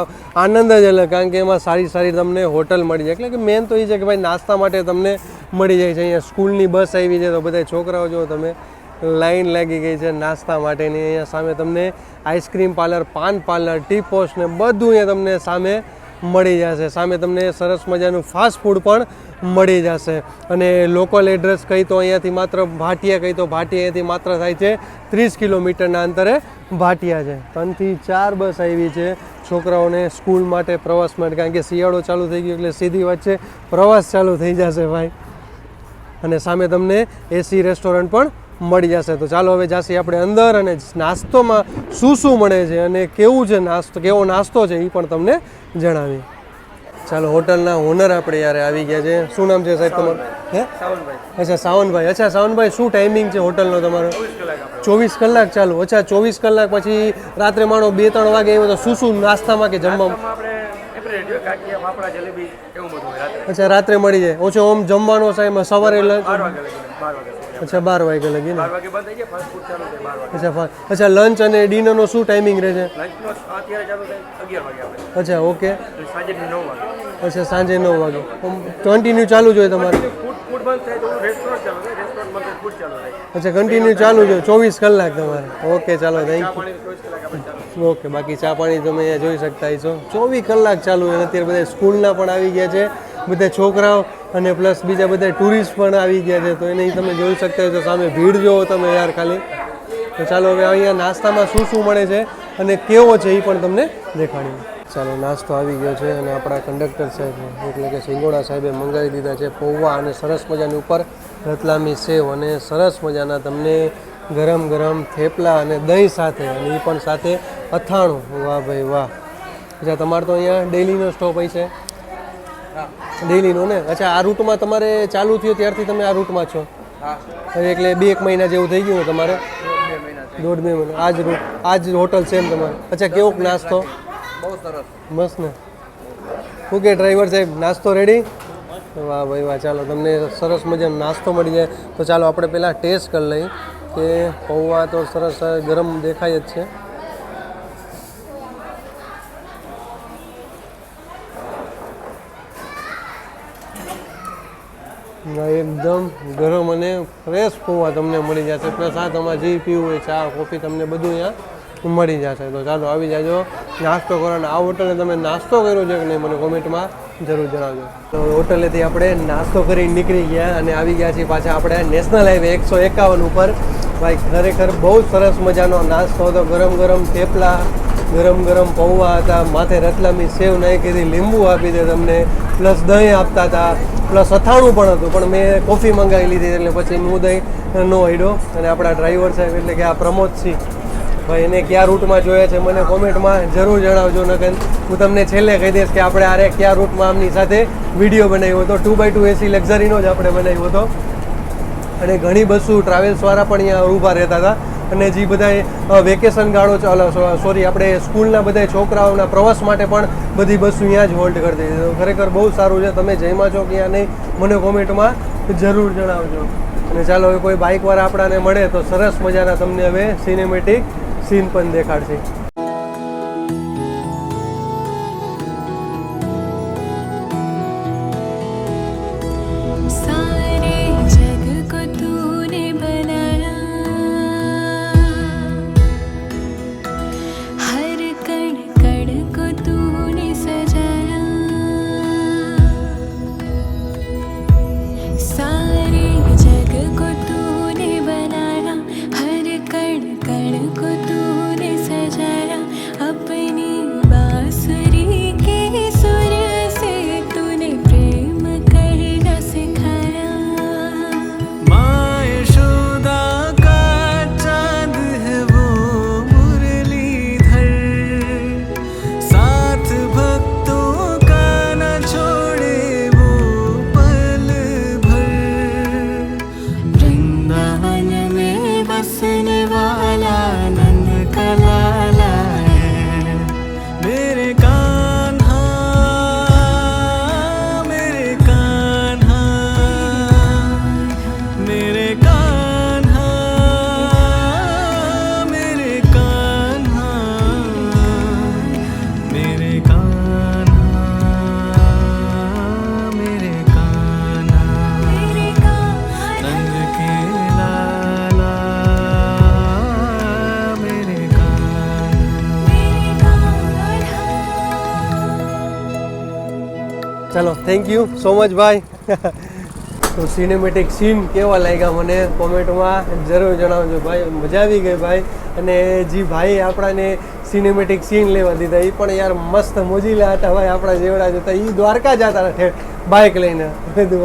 આનંદ જ અલગ, કારણ કે એમાં સારી સારી તમને હોટલ મળી જાય. એટલે કે મેન તો એ છે કે ભાઈ નાસ્તા માટે તમને મળી જાય છે. અહીંયા સ્કૂલની બસ આવી છે તો બધા છોકરાઓ જો તમે લાઈન લાગી ગઈ છે નાસ્તા માટેની. અહીંયા સામે તમને આઈસ્ક્રીમ પાર્લર, પાન પાર્લર, ટી પોસ્ટ ને બધું અહીંયા તમને સામે મળી જશે. સામે તમને સરસ મજાનું ફાસ્ટ ફૂડ પણ મળી જશે. અને લોકલ એડ્રેસ કહી તો અહીંયાથી માત્ર ભાટિયા કહી તો ભાટિયા અહીંયાથી માત્ર થાય છે 30 કિલોમીટરના અંતરે ભાટિયા છે. 3 થી 4 બસ આવી છે છોકરાઓને સ્કૂલ માટે પ્રવાસ માટે, કારણ કે શિયાળો ચાલુ થઈ ગયો એટલે સીધી વચ્ચે પ્રવાસ ચાલુ થઈ જશે ભાઈ. અને સામે તમને એસી રેસ્ટોરન્ટ પણ મળી જશે. તો ચાલો હવે જાસી આપણે અંદર અને નાસ્તોમાં શું મળે છે અને કેવો નાસ્તો છે એ પણ તમને જણાવીએ. ચાલો હોટલના ઓનર આપણે યાર આવી ગયા છે. શું નામ છે સાહેબ તમારું? હે, અચ્છા સાવનભાઈ. અચ્છા સાવનભાઈ, શું ટાઈમિંગ છે હોટલનો તમારો? 24 કલાક ચાલુ. અચ્છા 24 કલાક પછી રાત્રે માણો 2-3 વાગે આવ્યો તો શું નાસ્તામાં કે જમવામાં? અચ્છા રાત્રે મળી જાય. ઓછો ઓમ જમવાનો સાહેબ સવારે અચ્છા 12 વાગે લગી ને? અચ્છા લંચ અને ડિનરનો શું ટાઈમિંગ રહે છે? અચ્છા ઓકે. અચ્છા સાંજે 9 વાગે કન્ટિન્યુ ચાલુ જોઈએ તમારે? અચ્છા કન્ટિન્યુ ચાલુ જોઈએ 24 કલાક તમારે? ઓકે ચાલો થેન્ક યુ. ઓકે, બાકી ચા પાણી તમે અહીંયા જોઈ શકતા છો 24 કલાક ચાલુ છે. અત્યારે બધા સ્કૂલના પણ આવી ગયા છે, બધા છોકરાઓ અને પ્લસ બીજા બધા ટુરિસ્ટ પણ આવી ગયા છે. તો એને તમે જોઈ શકતા હોય તો સામે ભીડ જોવો તમે યાર ખાલી. તો ચાલો હવે અહીંયા નાસ્તામાં શું મળે છે અને કેવો છે એ પણ તમને દેખાડીએ. ચાલો નાસ્તો આવી ગયો છે અને આપણા કંડક્ટર સાહેબ એટલે કે સિંગોડા સાહેબે મંગાવી દીધા છે પૌવા અને સરસ મજાની ઉપર રતલામી સેવ અને સરસ મજાના તમને ગરમ ગરમ થેપલા અને દહીં સાથે, અને એ પણ સાથે અથાણું. વાહ ભાઈ વાહ. અચ્છા તમારે તો અહીંયા ડેલીનો સ્ટોપ હોય છે? ડેલીનો ને? અચ્છા આ રૂટમાં તમારે ચાલુ થયો ત્યારથી તમે આ રૂટમાં છો? એટલે 2-1 મહિના જેવું થઈ ગયું ને તમારે? 1.5-2 મહિના. આ જ હોટલ છે એમ તમારે? અચ્છા કેવો નાસ્તો? બહુ સરસ, મસ્ત ને? શું કે ડ્રાઈવર સાહેબ, નાસ્તો રેડી? વાહ ભાઈ વાહ. ચાલો તમને સરસ મજાનો નાસ્તો મળી જાય. તો ચાલો આપણે પહેલાં ટેસ્ટ કરી લઈએ કે પૌવા તો સરસ ગરમ દેખાય જ છે. એકદમ ગરમ અને ફ્રેશ પૌવા તમને મળી જશે. પ્લસ આ તમારે જે પીવું હોય ચા કોફી તમને બધું અહીંયા મળી જશે. તો ચાલો આવી જાજો નાસ્તો કરો. અને આ હોટલે તમે નાસ્તો કર્યો છે કે નહીં મને કોમેન્ટમાં જરૂર જણાવજો. તો હોટલેથી આપણે નાસ્તો કરીને નીકળી ગયા અને આવી ગયા છીએ પાછા આપણે નેશનલ હાઈવે 151 ઉપર. ભાઈ ખરેખર બહુ સરસ મજાનો નાસ્તો હતો. ગરમ ગરમ થેપલા, ગરમ ગરમ પૌવા હતા, માથે રતલામી સેવ નાખી હતી, લીંબુ આપી દે તમને, પ્લસ દહીં આપતા હતા, પ્લસ અથાણું પણ હતું. પણ મેં કોફી મંગાવી લીધી એટલે પછી હું દહીં નો હડ્યો. અને આપણા ડ્રાઈવર સાહેબ એટલે કે આ પ્રમોદસિંહ ભાઈ, એને કયા રૂટમાં જોયા છે મને કોમેન્ટમાં જરૂર જણાવજો. નકર હું તમને છેલ્લે કહી દઈશ કે આપણે આરે કયા રૂટમાં આમની સાથે વિડીયો બનાવ્યો હતો. 2x2 એસી લક્ઝરીનો જ આપણે બનાવ્યો હતો. અને ઘણી બસો ટ્રાવેલ્સવાળા પણ અહીંયા ઊભા રહેતા હતા. અને જે બધા વેકેશન ગાળો સોરી આપણે સ્કૂલના બધા છોકરાઓના પ્રવાસ માટે પણ બધી બસો અહીંયા જ હોલ્ડ કરતી હતી. તો ખરેખર બહુ સારું છે. તમે જઈમાં છો કે અહીંયા નહીં મને કોમેન્ટમાં જરૂર જણાવજો. અને ચાલો હવે કોઈ બાઇકવાળા આપણાને મળે તો સરસ મજાના તમને હવે સિનેમેટિક સીન પણ દેખાડશે. को तूने सजाया ચાલો થેન્ક યુ સો મચ ભાઈ. તો સિનેમેટિક સીન કેવા લાગ્યા મને કોમેન્ટમાં જરૂર જણાવજો ભાઈ. મજા આવી ગઈ ભાઈ. અને જે ભાઈ આપણાને સિનેમેટિક સીન લેવા દીધા એ પણ યાર મસ્ત મોજીલા હતા ભાઈ, આપણા જેવડા જ હતા. એ દ્વારકા જતા હતા બાઇક લઈને.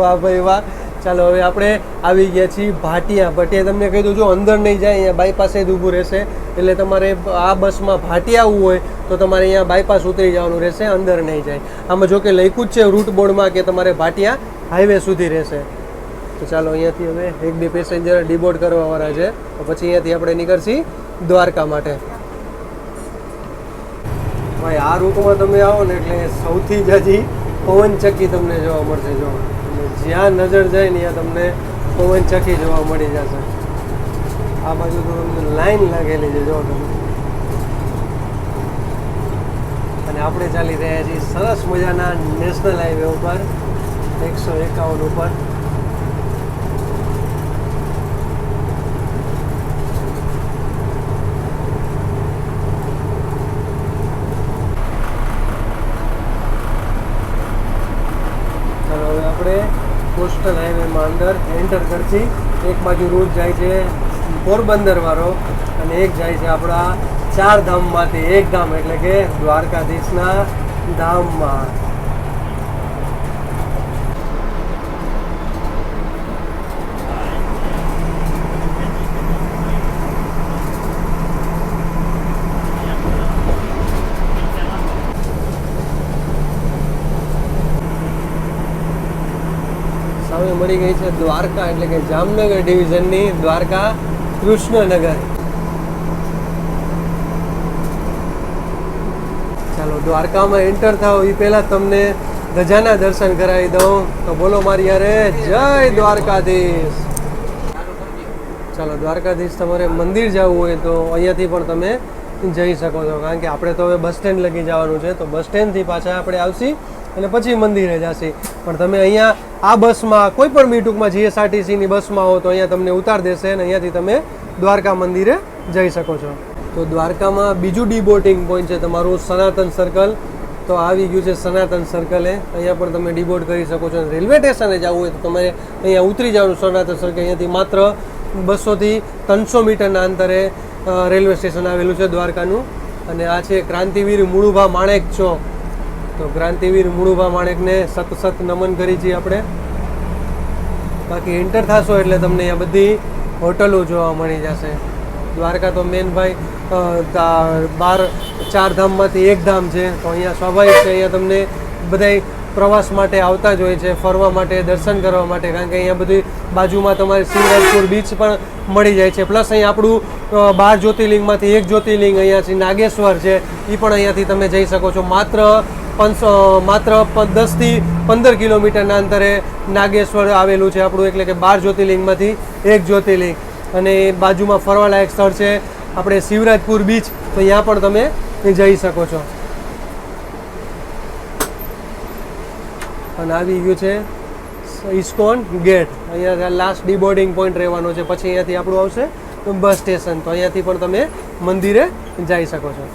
વાહ ભાઈ વાહ. ચાલો હવે આપણે આવી ગયા છીએ ભાટિયા. ભાટિયા તમને કહી દઉં, જો અંદર નહીં જાય અહીંયા બાયપાસ જ ઊભું રહેશે. એટલે તમારે આ બસમાં ભાટિયા આવવું હોય તો તમારે અહીંયા બાયપાસ ઉતરી જવાનું રહેશે, અંદર નહીં જાય. આમાં જો કે લખ્યું જ છે રૂટ બોર્ડમાં કે તમારે ભાટિયા હાઈવે સુધી રહેશે. તો ચાલો અહીંયાથી હવે 1-2 પેસેન્જર ડિબોર્ડ કરવાવાળા છે, તો પછી અહીંયાથી આપણે નીકળશી દ્વારકા માટે. ભાઈ આ રૂટમાં તમે આવો ને એટલે સૌથી જાજી પવનચક્કી તમને જોવા મળશે. જો જ્યાં નજર જાય ને ત્યાં તમને પવનચક્કી જોવા મળી જશે. આ બાજુ તો તમને લાઈન લાગેલી છે જો તમે. અને આપણે ચાલી રહ્યા છીએ સરસ મજાના નેશનલ હાઈવે ઉપર 151 ઉપર. આપણે કોસ્ટલ હાઈવેમાં અંદર એન્ટર કરશી. એક બાજુ રૂટ જાય છે પોરબંદર વાળો અને એક જાય છે આપણા 4 ધામમાંથી એક ધામ એટલે કે દ્વારકાધીશના ધામમાં. સામે મળી ગઈ છે દ્વારકા એટલે કે જામનગર ડિવિઝનની દ્વારકા કૃષ્ણનગર. ચાલો દ્વારકામાં એન્ટર થાવ એ પહેલાં તમને ધજાના દર્શન કરાવી દઉં. તો બોલો મારી યારે જય દ્વારકાધીશ. ચાલો દ્વારકાધીશ તમારે મંદિર જવું હોય તો અહીંયાથી પણ તમે જઈ શકો છો, કારણ કે આપણે તો હવે બસ સ્ટેન્ડ લગી જવાનું છે. તો બસ સ્ટેન્ડથી પાછા આપણે આવશી અને પછી મંદિરે જશી. પણ તમે અહીંયા આ બસમાં કોઈ પણ બી ટૂંકમાં જીએસઆરટીસીની બસમાં હો તો અહીંયા તમને ઉતાર દેશે અને અહીંયાથી તમે દ્વારકા મંદિરે જઈ શકો છો. તો દ્વારકામાં બીજું ડીબોર્ડિંગ પોઈન્ટ છે તમારું સનાતન સર્કલ. તો આવી ગયું છે સનાતન સર્કલે. અહીંયા પણ તમે ડીબોર્ડ કરી શકો છો. રેલવે સ્ટેશને જવું હોય તો તમારે અહીંયા ઉતરી જવાનું સનાતન સર્કલ. અહીંયાથી માત્ર 200 થી 300 મીટરના અંતરે રેલવે સ્ટેશન આવેલું છે દ્વારકાનું. અને આ છે ક્રાંતિવીર મુળુભા માણેક ચોક. તો ક્રાંતિવીર મુળુભા માણેકને સત નમન કરી છીએ આપણે. બાકી એન્ટર થશો એટલે તમને અહીંયા બધી હોટલો જોવા મળી જશે. દ્વારકા તો મેન ભાઈ 4 ધામમાંથી એક ધામ છે. તો અહીંયા સ્વાભાવિક છે અહીંયા તમને બધાય પ્રવાસ માટે આવતા જ હોય છે, ફરવા માટે, દર્શન કરવા માટે. કારણ કે અહીંયા બધી બાજુમાં તમારે શિવરાજપુર બીચ પણ મળી જાય છે. પ્લસ અહીંયા આપણું 12 જ્યોતિર્લિંગમાંથી એક જ્યોતિર્લિંગ અહીંયા નાગેશ્વર છે, એ પણ અહીંયાથી તમે જઈ શકો છો. માત્ર 10 થી 15 કિલોમીટરના અંતરે નાગેશ્વર આવેલું છે આપણું, એટલે કે 12 જ્યોતિર્લિંગમાંથી એક જ્યોતિર્લિંગ. અને બાજુમાં ફરવાલાયક સ્થળ છે આપણે શિવરાજપુર બીચ, તો ત્યાં પણ તમે જઈ શકો છો. અને આવી ગયું છે ઇસ્કોન ગેટ. અહીંયા લાસ્ટ ડીબોર્ડિંગ પોઈન્ટ રહેવાનો છે. પછી અહીંયાથી આપણું આવશે બસ સ્ટેશન. તો અહીંયાથી પણ તમે મંદિરે જઈ શકો છો.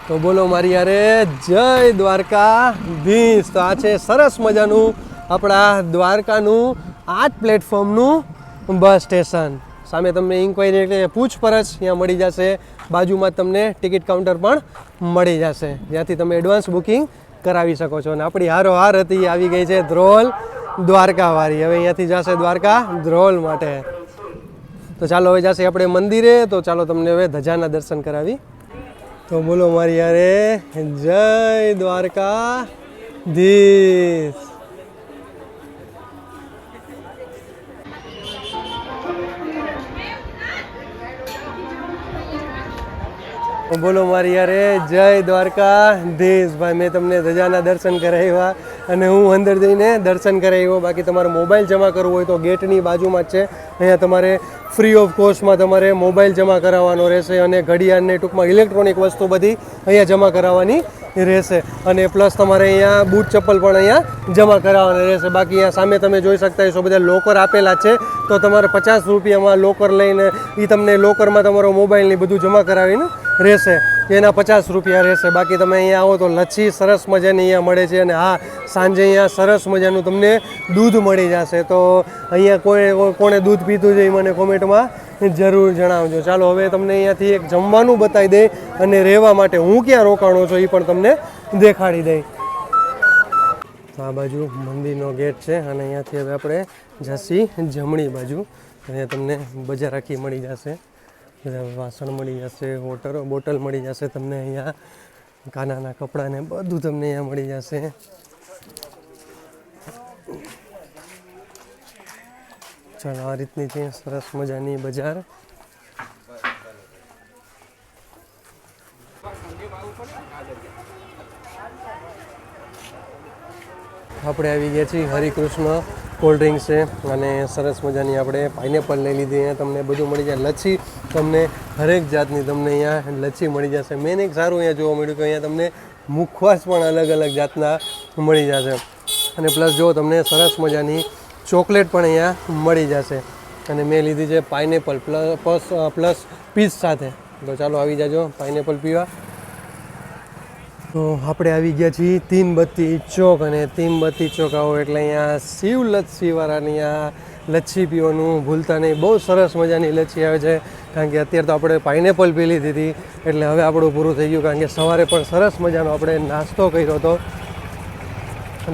તો બોલો મારી યારે જય દ્વારકાધીશ. તો આ છે સરસ મજાનું આપણા દ્વારકાનું 8 પ્લેટફોર્મનું બસ સ્ટેશન. સામે તમને ઇન્ક્વાયરી એટલે પૂછપરછ ત્યાં મળી જશે. બાજુમાં તમને ટિકિટ કાઉન્ટર પણ મળી જશે, જ્યાંથી તમે એડવાન્સ બુકિંગ કરાવી શકો છો. અને આપણી હારોહાર હતી આવી ગઈ છે ધ્રોલ દ્વારકાવાળી. હવે અહીંયાથી જશે દ્વારકા ધ્રોલ માટે. તો ચાલો હવે જશે આપણે મંદિરે. તો ચાલો તમને હવે ધજાના દર્શન કરાવી. તો બોલો મારી યારે જય દ્વારકાધીશ. બોલો મારી યારે જય દ્વારકાધીશ. ભાઈ મેં તમને ધજાના દર્શન કરાવ્યા અને હું અંદર જઈને દર્શન કરાવ્યો. બાકી તમારે મોબાઈલ જમા કરવો હોય તો ગેટની બાજુમાં જ છે. અહીંયા તમારે ફ્રી ઓફ કોસ્ટમાં તમારે મોબાઈલ જમા કરાવવાનો રહેશે. અને ઘડિયાળને ટૂંકમાં ઇલેક્ટ્રોનિક વસ્તુ બધી અહીંયા જમા કરાવવાની રહેશે. અને પ્લસ તમારે અહીંયા બૂટ ચપ્પલ પણ અહીંયા જમા કરાવવાના રહેશે. બાકી અહીંયા સામે તમે જોઈ શકતા હશો બધા લોકર આપેલા છે. તો તમારે 50 રૂપિયામાં લોકર લઈને એ તમને લોકરમાં તમારો મોબાઈલની બધું જમા કરાવીને રહેશે. એના 50 રૂપિયા રહેશે. બાકી તમે અહીંયા આવો તો લચ્છી સરસ મજાની અહીંયા મળે છે. અને હા, સાંજે અહીંયા સરસ મજાનું તમને દૂધ મળી જશે. તો અહીંયા કોણે દૂધ પીતું છે એ મને કોમેન્ટમાં જરૂર જણાવજો. ચાલો હવે તમને અહીંયાથી એક જમવાનું બતાવી દઈ અને રહેવા માટે હું ક્યાં રોકાણો છું એ પણ તમને દેખાડી દઈ. આ બાજુ મંદિરનો ગેટ છે અને અહીંયાથી હવે આપણે જશી જમણી બાજુ. અહીંયા તમને બજાર આખી મળી જશે, વાસણ મળી જશે, બોટલ મળી જશે તમને. અહીંયા કાનાના કપડાં ને બધું તમને અહીંયા મળી જશે. ચાલો આ રીતની છે સરસ મજાની બજાર. આપણે આવી ગયા છીએ હરિકૃષ્ણ કોલ્ડ ડ્રિંક છે અને સરસ મજાની આપણે પાઇનેપલ લઈ લીધી. અહીંયા તમને બધું મળી જાય. લચ્છી તમને હરેક જાતની તમને અહીંયા લચ્છી મળી જશે. મેન એક સારું અહીંયા જોવા મળ્યું કે અહીંયા તમને મુખવાસ પણ અલગ અલગ જાતના મળી જશે. અને પ્લસ જો તમને સરસ મજાની ચોકલેટ પણ અહીંયા મળી જશે. અને મેં લીધી છે પાઇનેપલ પ્લસ પીસ સાથે. તો ચાલો આવી જાજો પાઇનેપલ પીવા. તો આપણે આવી ગયા છીએ તીનબત્તી ચોક. અને તીનબત્તી ચોક આવો એટલે અહીંયા શિવ લચ્છીવાળાની આ લચ્છી પીવાનું ભૂલતા નહીં. બહુ સરસ મજાની લચ્છી આવે છે. કારણ કે અત્યારે તો આપણે પાઇનેપલ પી લીધી હતી એટલે હવે આપણું પૂરું થઈ ગયું. કારણ કે સવારે પણ સરસ મજાનો આપણે નાસ્તો કર્યો હતો.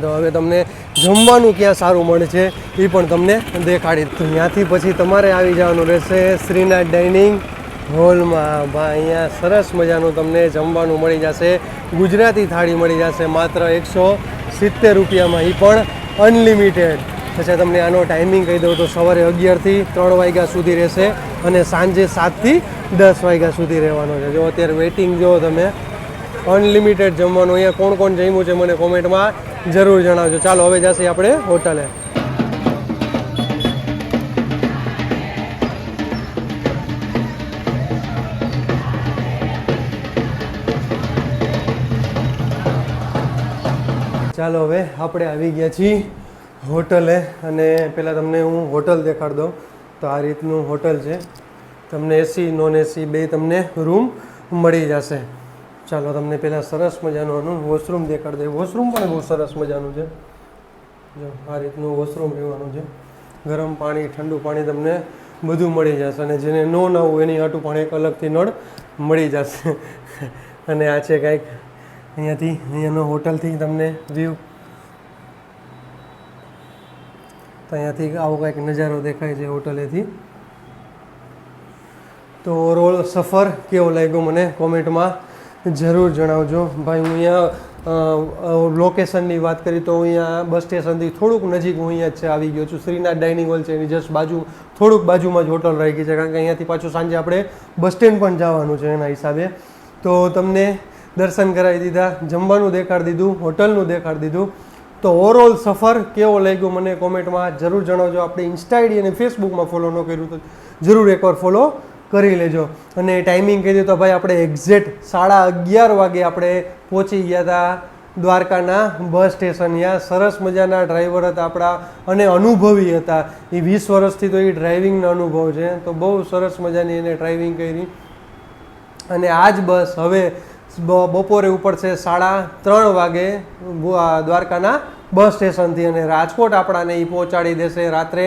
તો હવે તમને જમવાનું ક્યાં સારું મળે છે એ પણ તમને દેખાડી. તો ત્યાંથી પછી તમારે આવી જવાનું રહેશે શ્રીનાથ ડાઇનિંગ હોલમાં. અહીંયા સરસ મજાનું તમને જમવાનું મળી જશે. ગુજરાતી થાળી મળી જશે માત્ર 170 રૂપિયામાં, એ પણ અનલિમિટેડ. પછી તમને આનો ટાઈમિંગ કહી દઉં તો સવારે 11 થી 3 વાગ્યા સુધી રહેશે અને સાંજે 7 થી 10 વાગ્યા સુધી રહેવાનો છે. જો અત્યારે વેઇટિંગ જો તમે, અનલિમિટેડ જમવાનું. અહીંયા કોણ કોણ જમ્યું છે મને કોમેન્ટમાં જરૂર જણાવજો. ચાલો હવે જશે આપણે હોટલે. ચાલો હવે આપણે આવી ગયા છીએ હોટલે. અને પહેલાં તમને હું હોટલ દેખાડી દઉં. તો આ રીતનું હોટલ છે. તમને એસી નોન એસી બે તમને રૂમ મળી જશે. ચાલો તમને પહેલાં સરસ મજાનું વોશરૂમ દેખાડી દઉં. વોશરૂમ પણ બહુ સરસ મજાનું છે. જો આ રીતનું વોશરૂમ રહેવાનું છે. ગરમ પાણી, ઠંડુ પાણી તમને બધું મળી જશે. અને જેને ન નાવું એની હાટું પણ એક અલગથી નળ મળી જશે. અને આ છે કાંઈક અહીંયાનો હોટલથી તમને વ્યૂ. તો અહીંયાથી આવો કંઈક નજારો દેખાય છે હોટલેથી. તો ઓવરઓલ સફર કેવો લાગ્યો મને કોમેન્ટમાં જરૂર જણાવજો. ભાઈ હું અહીંયા લોકેશનની વાત કરી તો અહીંયા બસ સ્ટેશનથી થોડુંક નજીક હું અહીંયા જ આવી ગયો છું. શ્રીનાથ ડાઇનિંગ હોલ છે એની જસ્ટ થોડુંક બાજુમાં જ હોટલ રહી ગઈ છે. કારણ કે અહીંયાથી પાછું સાંજે આપણે બસ સ્ટેન્ડ પણ જવાનું છે એના હિસાબે. તો તમને દર્શન કરાવી દીધા, જમવાનું દેખાડી દીધું, હોટલનું દેખાડી દીધું. તો ઓવરઓલ સફર કેવો લાગ્યો મને કોમેન્ટમાં જરૂર જણાવજો. આપણે ઇન્સ્ટા આઈડી અને ફેસબુકમાં ફોલો ન કર્યું તો જરૂર એકવાર ફોલો કરી લેજો. અને ટાઈમિંગ કહી દઉં તો ભાઈ આપણે એક્ઝેક્ટ 11:30 વાગે આપણે પહોંચી ગયા હતા દ્વારકાના બસ સ્ટેશન. ત્યાં સરસ મજાના ડ્રાઈવર હતા આપણા અને અનુભવી હતા. એ 20 વર્ષથી તો એ ડ્રાઇવિંગનો અનુભવ છે. તો બહુ સરસ મજાની એને ડ્રાઇવિંગ કરી. અને આ જ બસ હવે બપોરે ઉપડશે 3:30 વાગે દ્વારકાના બસ સ્ટેશનથી. અને રાજકોટ આપણાને એ પહોંચાડી દેશે રાત્રે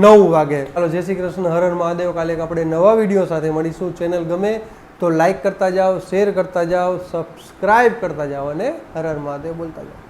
9 વાગે. ચાલો જય શ્રી કૃષ્ણ, હર હર મહાદેવ. કાલે આપણે નવા વિડીયો સાથે મળીશું. ચેનલ ગમે તો લાઈક કરતા જાઓ, શેર કરતા જાઓ, સબસ્ક્રાઈબ કરતા જાઓ અને હર હર મહાદેવ બોલતા જાઓ.